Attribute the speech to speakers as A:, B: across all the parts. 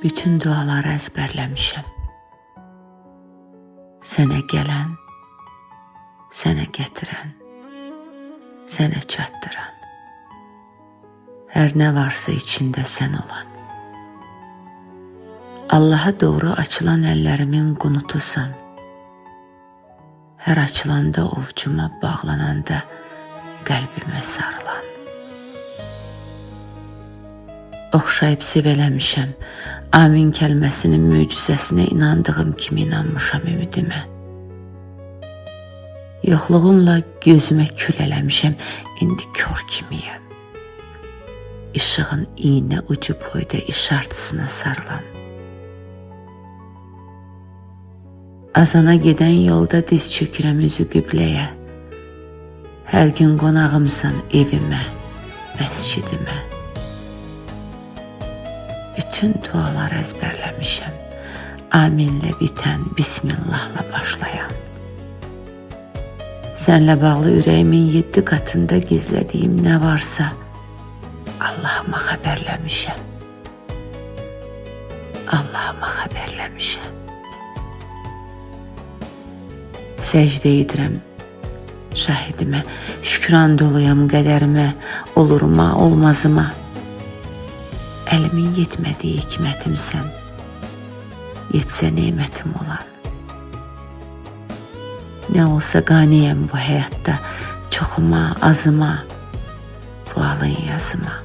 A: Bütün duaları əzbərləmişəm. Sənə gələn, sənə gətirən, sənə çatdıran. Hər nə varsa içində sən olan. Allaha doğru açılan əllərimin qunutusan. Hər açılanda ovcuma bağlananda qəlbimə sarılan. Oxşayıb sevələmişəm, amin kəlməsinin möcüzəsinə inandığım kimi inanmışam ümidimə. Yoxluğunla gözümə kül eləmişəm, indi kör kimiyəm. İşığın iynə ucu boyda işartısına sarılan. Azana gedən yolda diz çökürəm üzü qibləyə. Hər gün qonağımsan evimə, məscidimə. Bütün duaları əzbərləmişəm, aminlə bitən, bismillahla başlayan. Sənlə bağlı ürəyimin 7 qatında gizlədiyim nə varsa, Allahıma xəbərləmişəm. Allahıma xəbərləmişəm. Səcdə edirəm şahidimə, şükran doluyam qədərimə, oluruma, olmazıma. Əlimin yetmədiyi hikmətimsən, yetsə nemətim olan. Nə olsa qaniyəm bu həyatda, çoxuma, azıma, bu alın yazıma.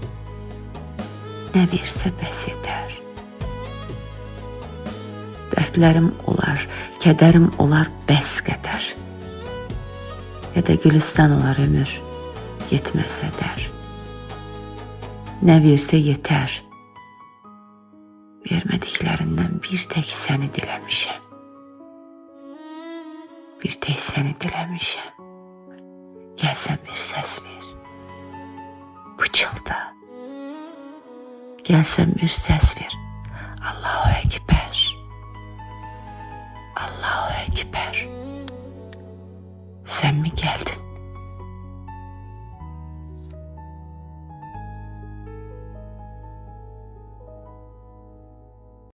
A: Nə versə bəs edər. Dərdlərim olar, kədərim olar bəs qədər. Ya da gülüstan olar ömür, yetməsə dər. Nə versə yetər. Vermədiklərindən bir tək səni diləmişəm. Bir tək səni diləmişəm. Gəlsən bir səs ver. Pıçılda. Gəlsən bir səs ver. Allahu Ekber. Allahu Ekber. Sen mi geldin?